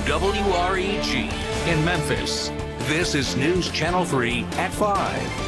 WREG in Memphis. This is News Channel 3 at 5.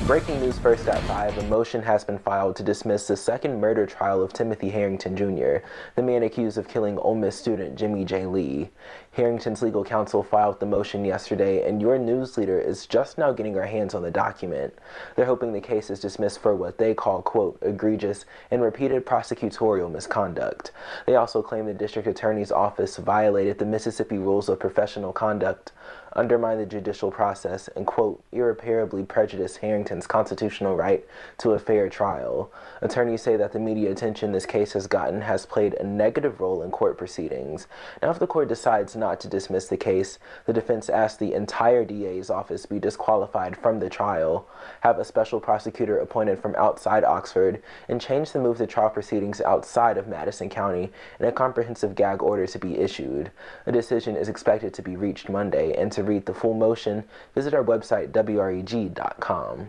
Breaking news first at 5, a motion has been filed to dismiss the second murder trial of Timothy Harrington Jr., the man accused of killing Ole Miss student Jimmy J. Lee. Harrington's legal counsel filed the motion yesterday, and your news leader is just now getting her hands on the document. They're hoping the case is dismissed for what they call, quote, egregious and repeated prosecutorial misconduct. They also claim the district attorney's office violated the Mississippi Rules of Professional Conduct, undermined the judicial process, and, quote, irreparably prejudiced Harrington's constitutional right to a fair trial. Attorneys say that the media attention this case has gotten has played a negative role in court proceedings. Now, if the court decides not to dismiss the case, the defense asks the entire DA's office be disqualified from the trial, have a special prosecutor appointed from outside Oxford, and change the move to trial proceedings outside of Madison County, and a comprehensive gag order to be issued. A decision is expected to be reached Monday, and to read the full motion, visit our website, WREG.com.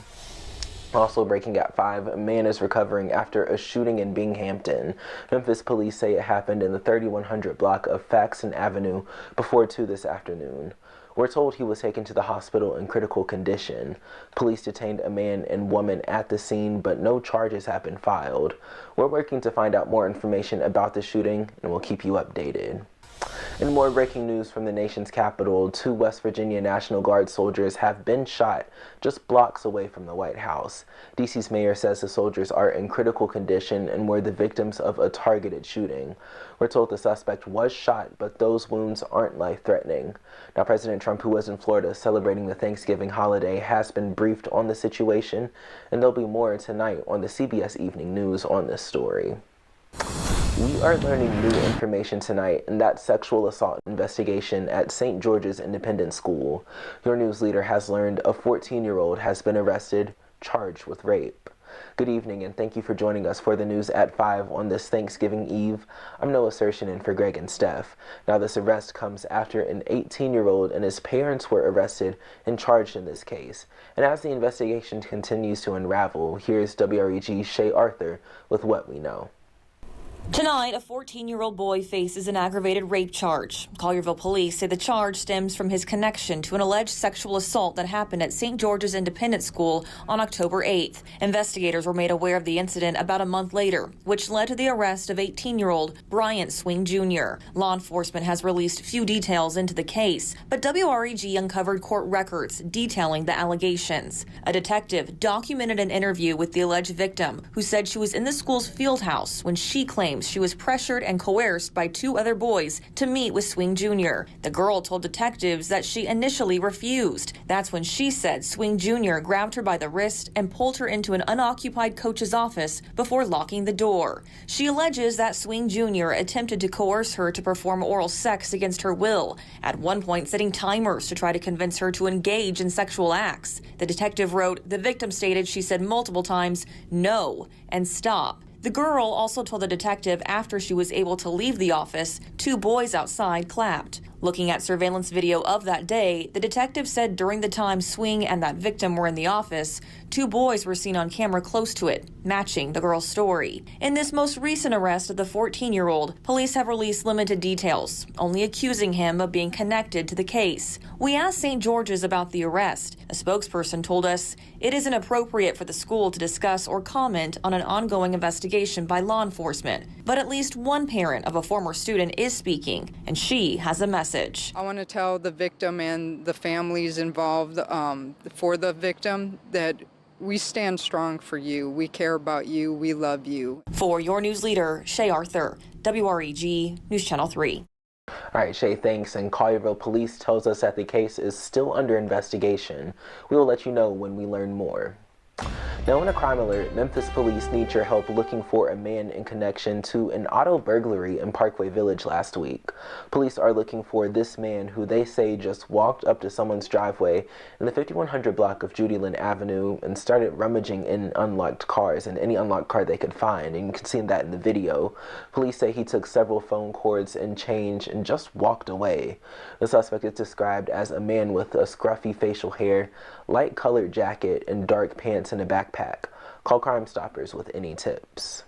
Also breaking at 5, a man is recovering after a shooting in Binghamton. Memphis police say it happened in the 3100 block of Faxon Avenue before 2 this afternoon. We're told he was taken to the hospital in critical condition. Police detained a man and woman at the scene, but no charges have been filed. We're working to find out more information about the shooting, and we'll keep you updated. In more breaking news from the nation's capital, 2 West Virginia National Guard soldiers have been shot just blocks away from the White House. D.C.'s mayor says the soldiers are in critical condition and were the victims of a targeted shooting. We're told the suspect was shot, but those wounds aren't life-threatening. Now, President Trump, who was in Florida celebrating the Thanksgiving holiday, has been briefed on the situation, and there'll be more tonight on the CBS Evening News on this story. We are learning new information tonight in that sexual assault investigation at St. George's Independent School. Your news leader has learned a 14-year-old has been arrested, charged with rape. Good evening, and thank you for joining us for the news at 5 on this Thanksgiving Eve. I'm Noah Sershin in for Greg and Steph. Now, this arrest comes after an 18-year-old and his parents were arrested and charged in this case. And as the investigation continues to unravel, here's WREG's Shay Arthur with what we know. Tonight, a 14-year-old boy faces an aggravated rape charge. Collierville police say the charge stems from his connection to an alleged sexual assault that happened at St. George's Independent School on October 8th. Investigators were made aware of the incident about a month later, which led to the arrest of 18-year-old Bryant Swing Jr. Law enforcement has released few details into the case, but WREG uncovered court records detailing the allegations. A detective documented an interview with the alleged victim, who said she was in the school's field house when she claimed she was pressured and coerced by 2 other boys to meet with Swing Jr. The girl told detectives that she initially refused. That's when she said Swing Jr. grabbed her by the wrist and pulled her into an unoccupied coach's office before locking the door. She alleges that Swing Jr. attempted to coerce her to perform oral sex against her will, at one point setting timers to try to convince her to engage in sexual acts. The detective wrote, the victim stated she said multiple times, no, and stop. The girl also told the detective after she was able to leave the office, 2 boys outside clapped. Looking at surveillance video of that day, the detective said during the time Swing and that victim were in the office, 2 boys were seen on camera close to it, matching the girl's story. In this most recent arrest of the 14-year-old, police have released limited details, only accusing him of being connected to the case. We asked St. George's about the arrest. A spokesperson told us it isn't appropriate for the school to discuss or comment on an ongoing investigation by law enforcement, but at least one parent of a former student is speaking, and she has a message. I want to tell the victim and the families involved for the victim that we stand strong for you. We care about you. We love you. For your news leader, Shay Arthur, WREG News Channel 3. All right, Shay, thanks. And Collierville Police tells us that the case is still under investigation. We will let you know when we learn more. Now, in a crime alert, Memphis police need your help looking for a man in connection to an auto burglary in Parkway Village last week. Police are looking for this man who they say just walked up to someone's driveway in the 5100 block of Judy Lynn Avenue and started rummaging in unlocked cars and any unlocked car they could find, and you can see that in the video. Police say he took several phone cords and change and just walked away. The suspect is described as a man with a scruffy facial hair, light-colored jacket, and dark pants and a backpack. Call Crime Stoppers with any tips.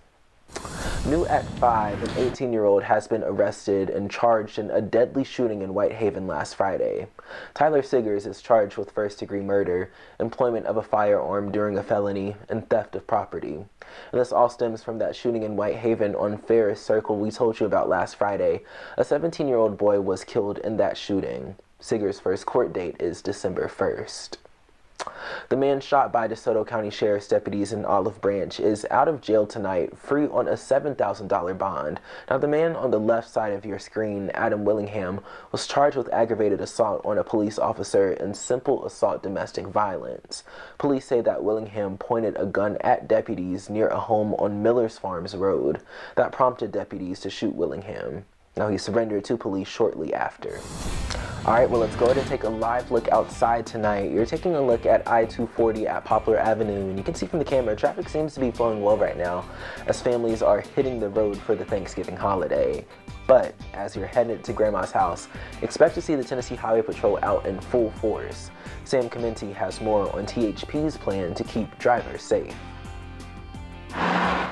New at 5, an 18-year-old has been arrested and charged in a deadly shooting in Whitehaven last Friday. Tyler Siggers is charged with first-degree murder, employment of a firearm during a felony, and theft of property. And this all stems from that shooting in Whitehaven on Ferris Circle we told you about last Friday. A 17-year-old boy was killed in that shooting. Siggers' first court date is December 1st. The man shot by DeSoto County Sheriff's deputies in Olive Branch is out of jail tonight, free on a $7,000 bond. Now, the man on the left side of your screen, Adam Willingham, was charged with aggravated assault on a police officer and simple assault domestic violence. Police say that Willingham pointed a gun at deputies near a home on Miller's Farms Road. That prompted deputies to shoot Willingham. Now, he surrendered to police shortly after. All right, well, let's go ahead and take a live look outside tonight. You're taking a look at I-240 at Poplar Avenue, and you can see from the camera, traffic seems to be flowing well right now as families are hitting the road for the Thanksgiving holiday. But as you're headed to Grandma's house, expect to see the Tennessee Highway Patrol out in full force. Sam Clementi has more on THP's plan to keep drivers safe.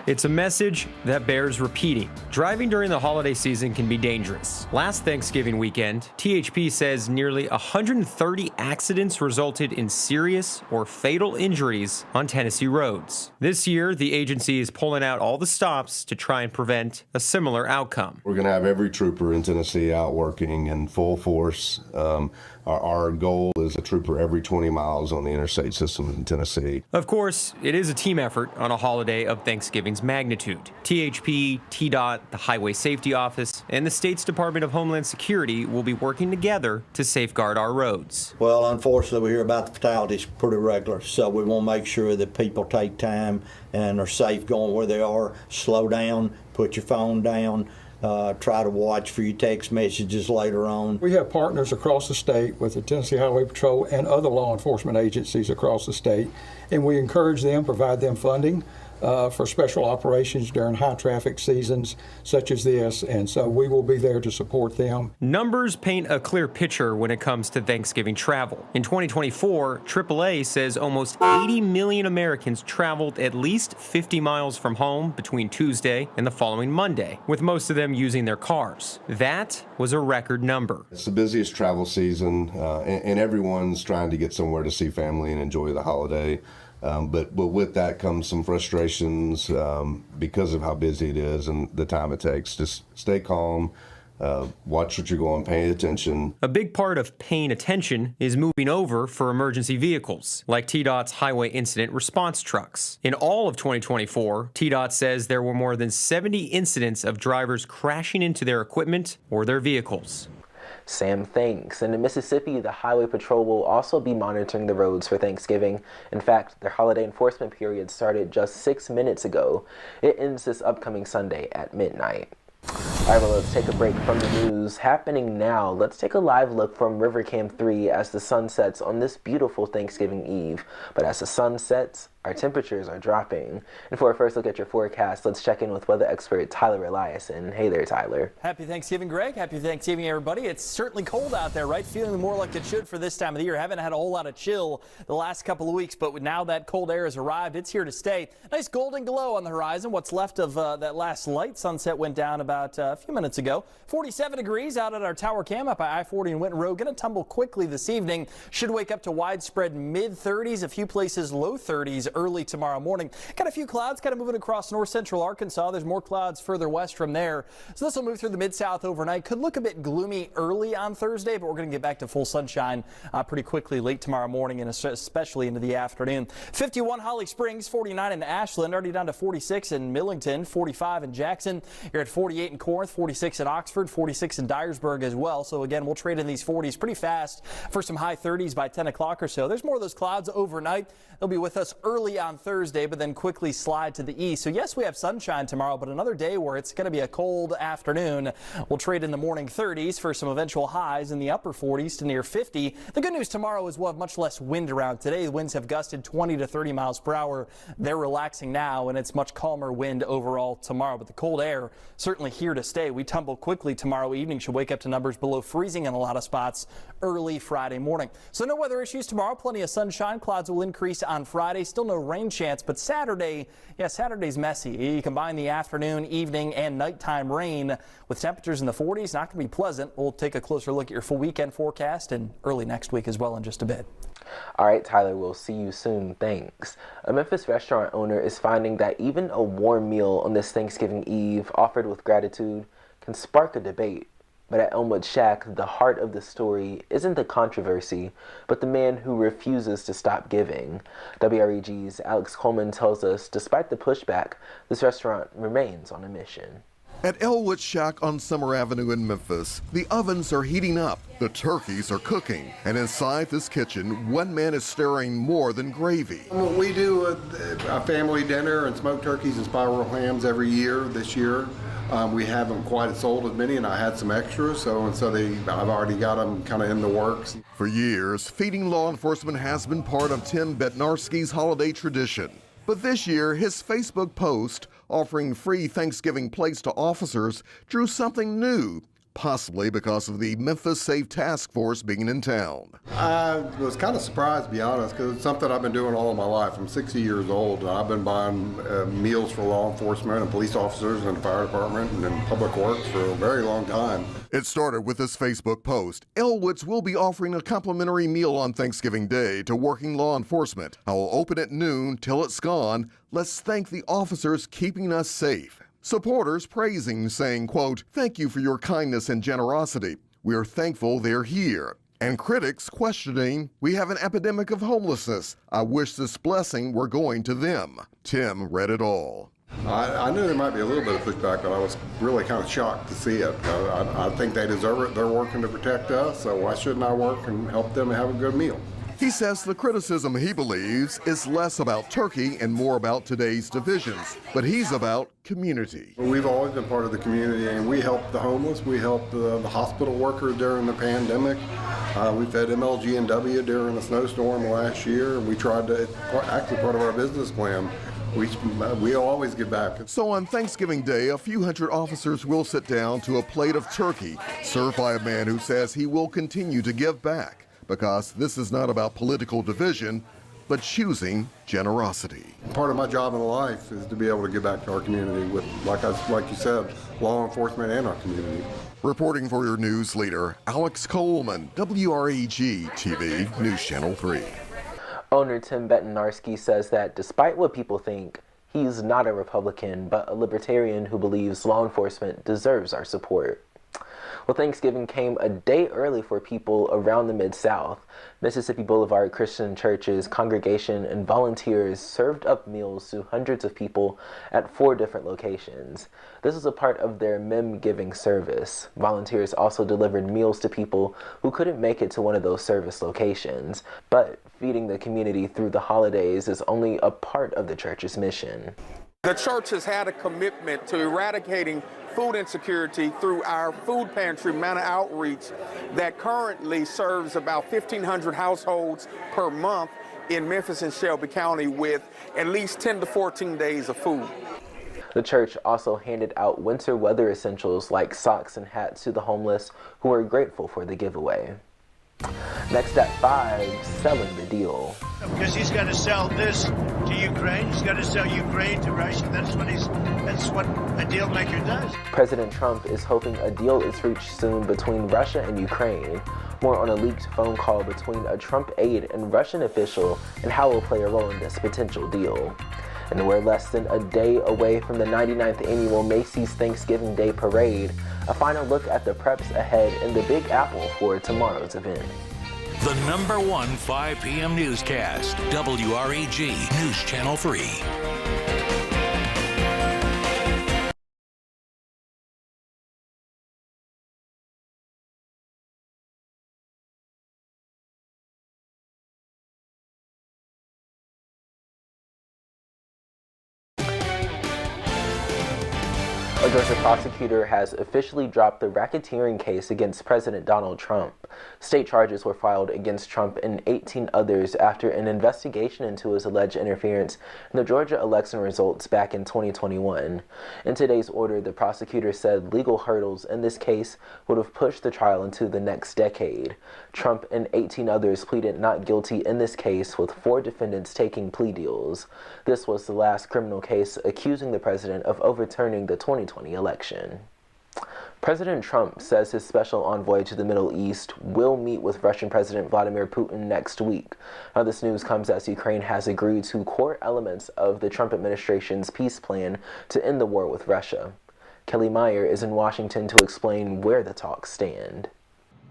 It's a message that bears repeating. Driving during the holiday season can be dangerous. Last Thanksgiving weekend, THP says nearly 130 accidents resulted in serious or fatal injuries on Tennessee roads. This year, the agency is pulling out all the stops to try and prevent a similar outcome. We're going to have every trooper in Tennessee out working in full force. Our goal is a trooper every 20 miles on the interstate system in Tennessee. Of course, it is a team effort on a holiday of Thanksgiving's magnitude. THP, TDOT, the Highway Safety Office, and the state's Department of Homeland Security will be working together to safeguard our roads. Well, unfortunately, we hear about the fatalities pretty regular, so we want to make sure that people take time and are safe going where they are. Slow down, put your phone down. Try to watch for your text messages later on. We have partners across the state with the Tennessee Highway Patrol and other law enforcement agencies across the state, and we encourage them, provide them funding for special operations during high traffic seasons such as this, and so we will be there to support them. Numbers paint a clear picture when it comes to Thanksgiving travel. In 2024, AAA says almost 80 million Americans traveled at least 50 miles from home between Tuesday and the following Monday, with most of them using their cars. That was a record number. It's the busiest travel season, and everyone's trying to get somewhere to see family and enjoy the holiday. But with that comes some frustrations because of how busy it is and the time it takes. Just stay calm, watch what you're going, pay attention. A big part of paying attention is moving over for emergency vehicles, like TDOT's highway incident response trucks. In all of 2024, TDOT says there were more than 70 incidents of drivers crashing into their equipment or their vehicles. Sam, thanks. And in Mississippi, the Highway Patrol will also be monitoring the roads for Thanksgiving. In fact, their holiday enforcement period started just 6 minutes ago. It ends this upcoming Sunday at midnight. All right, well, let's take a break from the news. Happening now, let's take a live look from River Camp 3 as the sun sets on this beautiful Thanksgiving Eve. But as the sun sets, our temperatures are dropping. And for our first look at your forecast, let's check in with weather expert Tyler Eliason. Hey there, Tyler. Happy Thanksgiving, Greg. Happy Thanksgiving, everybody. It's certainly cold out there, right? Feeling more like it should for this time of the year. Haven't had a whole lot of chill the last couple of weeks, but now that cold air has arrived, it's here to stay. Nice golden glow on the horizon. What's left of that last light sunset went down about a few minutes ago. 47 degrees out at our tower cam up by I-40 in Winton Road. Going to tumble quickly this evening. Should wake up to widespread mid-30s, a few places low 30s early tomorrow morning. Got a few clouds kind of moving across north central Arkansas. There's more clouds further west from there. So this will move through the mid-south overnight. Could look a bit gloomy early on Thursday, but we're going to get back to full sunshine pretty quickly late tomorrow morning and especially into the afternoon. 51 Holly Springs, 49 in Ashland, already down to 46 in Millington, 45 in Jackson. You're at 48 in Corinth, 46 in Oxford, 46 in Dyersburg as well. So again, we'll trade in these 40s pretty fast for some high 30s by 10 o'clock or so. There's more of those clouds overnight. They'll be with us early on Thursday, but then quickly slide to the east. So yes, we have sunshine tomorrow, but another day where it's going to be a cold afternoon. We'll trade in the morning 30s for some eventual highs in the upper 40s to near 50. The good news tomorrow is we'll have much less wind around today. The winds have gusted 20 to 30 miles per hour. They're relaxing now, and it's much calmer wind overall tomorrow, but the cold air certainly here to stay. We tumble quickly tomorrow evening. Should wake up to numbers below freezing in a lot of spots early Friday morning. So no weather issues tomorrow. Plenty of sunshine. Clouds will increase on Friday. Still no no rain chance, but Saturday's messy. You combine the afternoon, evening, and nighttime rain with temperatures in the 40s. Not going to be pleasant. We'll take a closer look at your full weekend forecast and early next week as well in just a bit. All right, Tyler, we'll see you soon. Thanks. A Memphis restaurant owner is finding that even a warm meal on this Thanksgiving Eve offered with gratitude can spark a debate. But at Elmwood Shack, the heart of the story isn't the controversy, but the man who refuses to stop giving. WREG's Alex Coleman tells us, despite the pushback, this restaurant remains on a mission. At Elmwood Shack on Summer Avenue in Memphis, the ovens are heating up, the turkeys are cooking, and inside this kitchen, one man is stirring more than gravy. We do a family dinner and smoked turkeys and spiral hams every year. This year, we haven't quite sold as many, and I had some extras, I've already got them kind of in the works. For years, feeding law enforcement has been part of Tim Bednarski's holiday tradition. But this year, his Facebook post offering free Thanksgiving plates to officers drew something new, possibly because of the Memphis Safe Task Force being in town. I was kind of surprised, to be honest, because it's something I've been doing all of my life. I'm 60 years old, and I've been buying meals for law enforcement and police officers and the fire department and in public works for a very long time. It started with this Facebook post. Elwoods will be offering a complimentary meal on Thanksgiving Day to working law enforcement. I'll open at noon till it's gone. Let's thank the officers keeping us safe. Supporters praising, saying, quote, "Thank you for your kindness and generosity. We are thankful they're here." And critics questioning, "We have an epidemic of homelessness. I wish this blessing were going to them." Tim read it all. I knew there might be a little bit of pushback, but I was really kind of shocked to see it. I think they deserve it. They're working to protect us, so why shouldn't I work and help them have a good meal? He says the criticism he believes is less about turkey and more about today's divisions, but he's about community. We've always been part of the community, and we helped the homeless. We helped the hospital workers during the pandemic. We fed MLG&W during the snowstorm last year, and we tried to, actually part of our business plan, we always give back. So on Thanksgiving Day, a few hundred officers will sit down to a plate of turkey served by a man who says he will continue to give back. Because this is not about political division, but choosing generosity. Part of my job in life is to be able to give back to our community with, like you said, law enforcement and our community. Reporting for your news leader, Alex Coleman, WREG TV, News Channel 3. Owner Tim Bednarski says that despite what people think, he's not a Republican, but a libertarian who believes law enforcement deserves our support. Well, Thanksgiving came a day early for people around the Mid-South. Mississippi Boulevard Christian Church's congregation and volunteers served up meals to hundreds of people at 4 different locations. This was a part of their Mem Giving service. Volunteers also delivered meals to people who couldn't make it to one of those service locations. But feeding the community through the holidays is only a part of the church's mission. The church has had a commitment to eradicating food insecurity through our food pantry Manna Outreach that currently serves about 1,500 households per month in Memphis and Shelby County with at least 10 to 14 days of food. The church also handed out winter weather essentials like socks and hats to the homeless who were grateful for the giveaway. Next at 5, selling the deal. Because he's going to sell this to Ukraine, he's going to sell Ukraine to Russia. That's what a deal maker does. President Trump is hoping a deal is reached soon between Russia and Ukraine. More on a leaked phone call between a Trump aide and Russian official and how it will play a role in this potential deal. And we're less than a day away from the 99th annual Macy's Thanksgiving Day Parade. A final look at the preps ahead in the Big Apple for tomorrow's event. The #1 5 p.m. newscast, WREG News Channel 3. A Georgia prosecutor has officially dropped the racketeering case against President Donald Trump. State charges were filed against Trump and 18 others after an investigation into his alleged interference in the Georgia election results back in 2021. In today's order, the prosecutor said legal hurdles in this case would have pushed the trial into the next decade. Trump and 18 others pleaded not guilty in this case, with 4 defendants taking plea deals. This was the last criminal case accusing the president of overturning the 2020 election. President Trump says his special envoy to the Middle East will meet with Russian President Vladimir Putin next week. Now, this news comes as Ukraine has agreed to core elements of the Trump administration's peace plan to end the war with Russia. Kelly Meyer is in Washington to explain where the talks stand.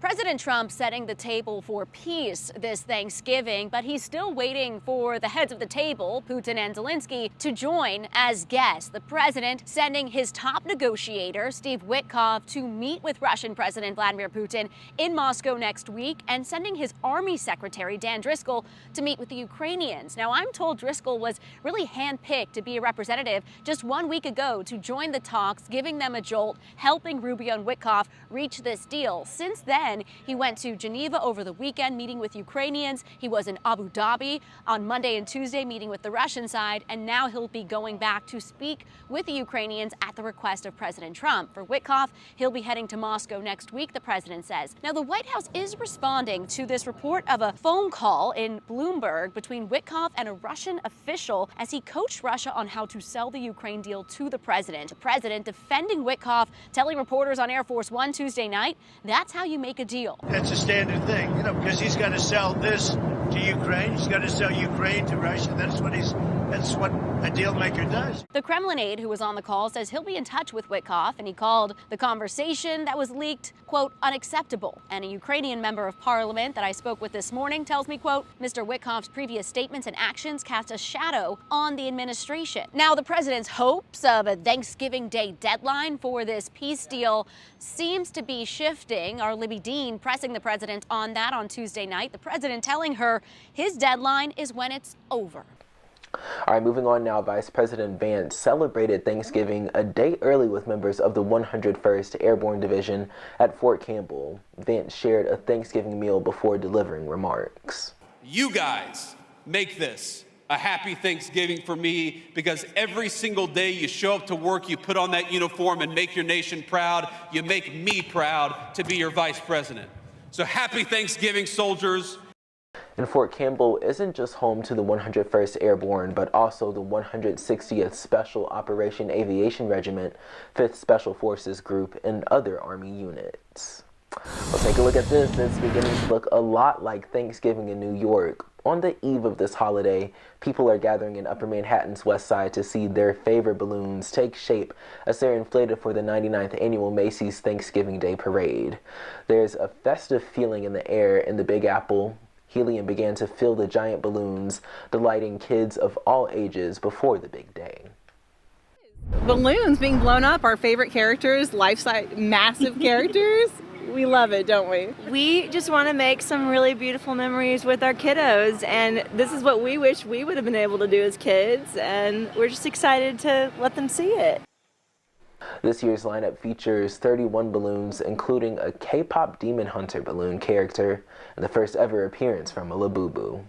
President Trump setting the table for peace this Thanksgiving, but he's still waiting for the heads of the table, Putin and Zelensky, to join as guests. The president sending his top negotiator, Steve Witkoff, to meet with Russian President Vladimir Putin in Moscow next week, and sending his army secretary, Dan Driscoll, to meet with the Ukrainians. Now, I'm told Driscoll was really handpicked to be a representative just 1 week ago to join the talks, giving them a jolt, helping Rubio and Witkoff reach this deal. Since then, he went to Geneva over the weekend, meeting with Ukrainians. He was in Abu Dhabi on Monday and Tuesday, meeting with the Russian side, and now he'll be going back to speak with the Ukrainians at the request of President Trump. For Witkoff, he'll be heading to Moscow next week, the president says. Now, the White House is responding to this report of a phone call in Bloomberg between Witkoff and a Russian official as he coached Russia on how to sell the Ukraine deal to the president. The president defending Witkoff, telling reporters on Air Force One Tuesday night, that's how you make a deal. That's a standard thing, because he's got to sell this to Ukraine. He's got to sell Ukraine to Russia. That's what a deal maker does. The Kremlin aide who was on the call says he'll be in touch with Witkoff, and he called the conversation that was leaked, quote, unacceptable. And a Ukrainian member of parliament that I spoke with this morning tells me, quote, Mr. Witkoff's previous statements and actions cast a shadow on the administration. Now, the president's hopes of a Thanksgiving Day deadline for this peace deal seems to be shifting. Our Libby Dean pressing the president on that on Tuesday night. The president telling her his deadline is when it's over. All right, moving on now, Vice President Vance celebrated Thanksgiving a day early with members of the 101st Airborne Division at Fort Campbell. Vance shared a Thanksgiving meal before delivering remarks. You guys make this a happy Thanksgiving for me, because every single day you show up to work, you put on that uniform and make your nation proud. You make me proud to be your vice president. So happy Thanksgiving, soldiers. And Fort Campbell isn't just home to the 101st Airborne, but also the 160th Special Operation Aviation Regiment, 5th Special Forces Group, and other Army units. Well, take a look at this. It's beginning to look a lot like Thanksgiving in New York. On the eve of this holiday, people are gathering in Upper Manhattan's West Side to see their favorite balloons take shape as they're inflated for the 99th annual Macy's Thanksgiving Day Parade. There's a festive feeling in the air in the Big Apple. Helium began to fill the giant balloons, delighting kids of all ages before the big day. Balloons being blown up, our favorite characters, life-size, massive characters. We love it, don't we? We just want to make some really beautiful memories with our kiddos, and this is what we wish we would have been able to do as kids, and we're just excited to let them see it. This year's lineup features 31 balloons, including a K-pop Demon Hunter balloon character and the first ever appearance from a Labubu.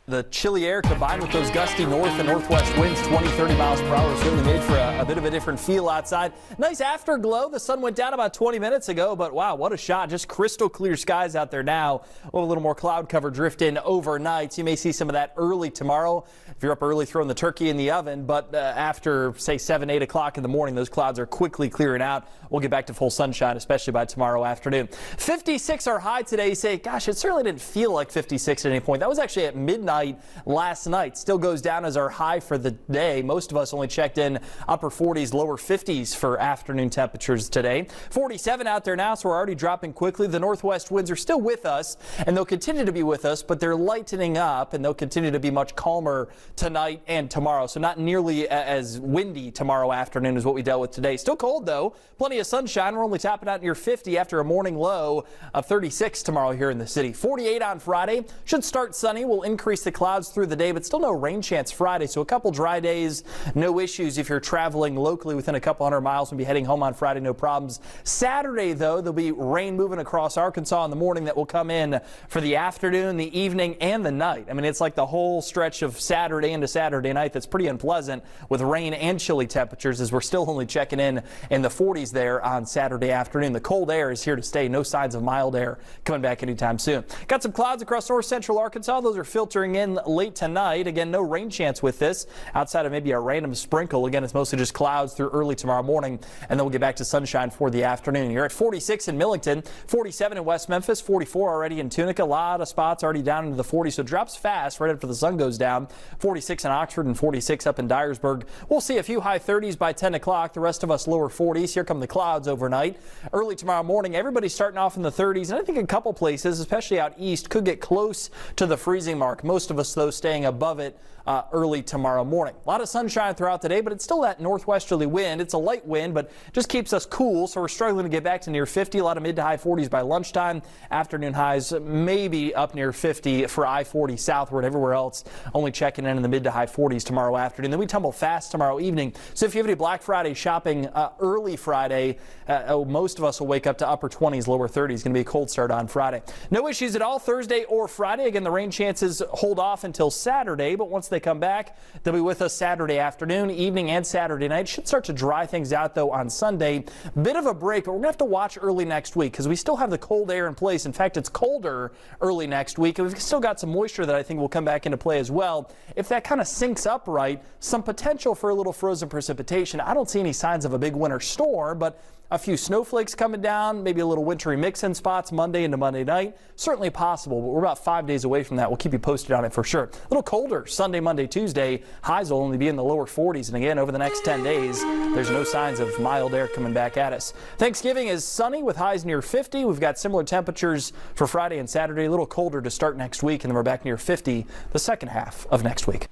The chilly air combined with those gusty north and northwest winds, 20-30 miles per hour, certainly made for a bit of a different feel outside. Nice afterglow. The sun went down about 20 minutes ago, but wow, what a shot. Just crystal clear skies out there now. We'll have a little more cloud cover drift in overnight. So you may see some of that early tomorrow. If you're up early, throwing the turkey in the oven, but after, say, 7, 8 o'clock in the morning, those clouds are quickly clearing out. We'll get back to full sunshine, especially by tomorrow afternoon. 56 our high today. You say, gosh, it certainly didn't feel like 56 at any point. That was actually at midnight last night. Still goes down as our high for the day. Most of us only checked in upper 40s, lower 50s for afternoon temperatures today. 47 out there now, so we're already dropping quickly. The northwest winds are still with us, and they'll continue to be with us, but they're lightening up, and they'll continue to be much calmer tonight and tomorrow. So not nearly as windy tomorrow afternoon as what we dealt with today. Still cold, though. Plenty of sunshine. We're only topping out near 50 after a morning low of 36 tomorrow here in the city. 48 on Friday. Should start sunny. We'll increase the to clouds through the day, but still no rain chance Friday. So a couple dry days, no issues if you're traveling locally within a couple hundred miles and be heading home on Friday, no problems. Saturday, though, there'll be rain moving across Arkansas in the morning that will come in for the afternoon, the evening, and the night. I mean, it's like the whole stretch of Saturday into Saturday night that's pretty unpleasant with rain and chilly temperatures, as we're still only checking in the 40s there on Saturday afternoon. The cold air is here to stay. No signs of mild air coming back anytime soon. Got some clouds across north central Arkansas. Those are filtering in late tonight. Again, no rain chance with this outside of maybe a random sprinkle. Again, it's mostly just clouds through early tomorrow morning, and then we'll get back to sunshine for the afternoon. You're at 46 in Millington, 47 in West Memphis, 44 already in Tunica. A lot of spots already down into the 40s, so it drops fast right after the sun goes down. 46 in Oxford and 46 up in Dyersburg. We'll see a few high 30s by 10 o'clock. The rest of us lower 40s. Here come the clouds overnight. Early tomorrow morning, everybody's starting off in the 30s, and I think a couple places, especially out east, could get close to the freezing mark. Most of us, though, staying above it early tomorrow morning. A lot of sunshine throughout the day, but it's still that northwesterly wind. It's a light wind, but just keeps us cool, so we're struggling to get back to near 50. A lot of mid to high 40s by lunchtime. Afternoon highs maybe up near 50 for I-40 southward. Everywhere else only checking in the mid to high 40s tomorrow afternoon. Then we tumble fast tomorrow evening. So if you have any Black Friday shopping early Friday, most of us will wake up to upper 20s, lower 30s. Going to be a cold start on Friday. No issues at all Thursday or Friday. Again, the rain chances hold off until Saturday, but once they come back, they'll be with us Saturday afternoon, evening, and Saturday night. Should start to dry things out, though, on Sunday. Bit of a break, but we're going to have to watch early next week because we still have the cold air in place. In fact, it's colder early next week, and we've still got some moisture that I think will come back into play as well. If that kind of syncs up right, some potential for a little frozen precipitation. I don't see any signs of a big winter storm, but a few snowflakes coming down, maybe a little wintry mix in spots Monday into Monday night. Certainly possible, but we're about 5 days away from that. We'll keep you posted on it for sure. A little colder Sunday, Monday, Tuesday. Highs will only be in the lower 40s. And again, over the next 10 days, there's no signs of mild air coming back at us. Thanksgiving is sunny with highs near 50. We've got similar temperatures for Friday and Saturday. A little colder to start next week, and then we're back near 50 the second half of next week.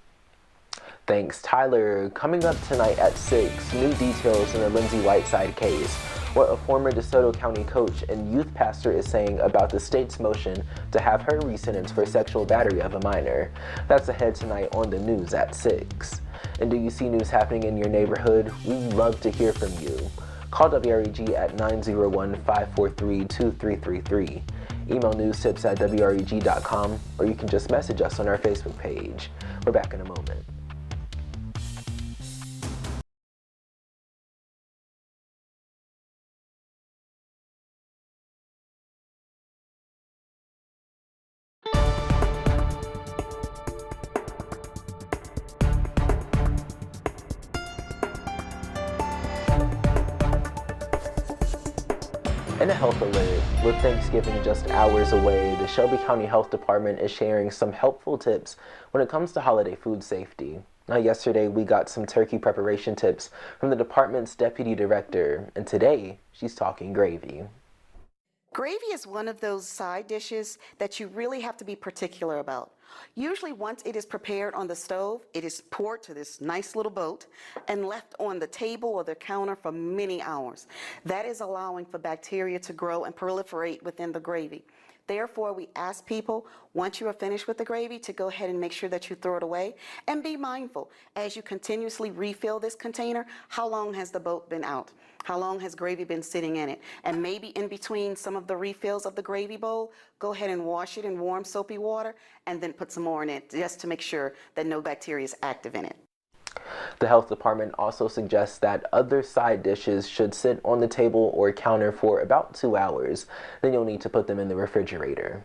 Thanks, Tyler. Coming up tonight at 6, new details in the Lindsay Whiteside case. What a former DeSoto County coach and youth pastor is saying about the state's motion to have her resentenced for sexual battery of a minor. That's ahead tonight on the news at 6. And do you see news happening in your neighborhood? We'd love to hear from you. Call WREG at 901-543-2333. Email newstips@wreg.com, or you can just message us on our Facebook page. We're back in a moment. In a health alert, with Thanksgiving just hours away, the Shelby County Health Department is sharing some helpful tips when it comes to holiday food safety. Now, yesterday we got some turkey preparation tips from the department's deputy director, and today she's talking gravy. Gravy is one of those side dishes that you really have to be particular about. Usually once it is prepared on the stove, it is poured to this nice little boat and left on the table or the counter for many hours. That is allowing for bacteria to grow and proliferate within the gravy. Therefore, we ask people, once you are finished with the gravy, to go ahead and make sure that you throw it away. And be mindful, as you continuously refill this container, how long has the boat been out? How long has gravy been sitting in it? And maybe in between some of the refills of the gravy bowl, go ahead and wash it in warm soapy water and then put some more in it just to make sure that no bacteria is active in it. The health department also suggests that other side dishes should sit on the table or counter for about 2 hours. Then you'll need to put them in the refrigerator.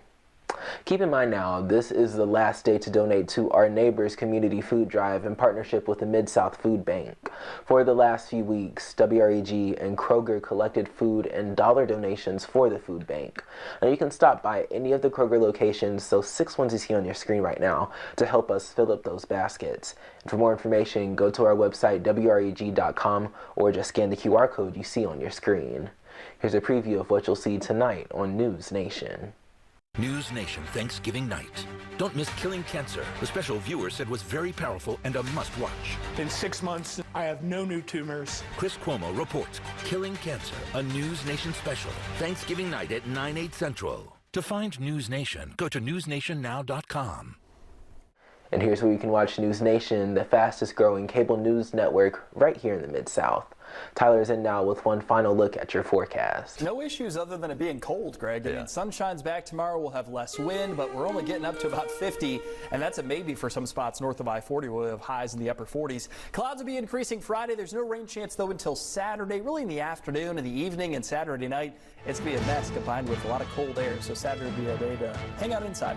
Keep in mind now, this is the last day to donate to our Neighbors Community Food Drive in partnership with the Mid-South Food Bank. For the last few weeks, WREG and Kroger collected food and dollar donations for the food bank. Now you can stop by any of the Kroger locations, those 6 ones you see on your screen right now, to help us fill up those baskets. And for more information, go to our website, WREG.com, or just scan the QR code you see on your screen. Here's a preview of what you'll see tonight on News Nation. News Nation Thanksgiving night. Don't miss Killing Cancer. The special viewer said was very powerful and a must-watch. In 6 months, I have no new tumors. Chris Cuomo reports Killing Cancer, a News Nation special. Thanksgiving night at 9/8 Central. To find News Nation, go to newsnationnow.com. And here's where you can watch News Nation, the fastest growing cable news network right here in the Mid-South. Tyler's in now with one final look at your forecast. No issues other than it being cold, Greg. I mean, sun shines back tomorrow. We'll have less wind, but we're only getting up to about 50, and that's a maybe for some spots north of I-40. We'll have highs in the upper 40s. Clouds will be increasing Friday. There's no rain chance, though, until Saturday, really in the afternoon and the evening, and Saturday night. It's going to be a mess combined with a lot of cold air, so Saturday will be a day to hang out inside.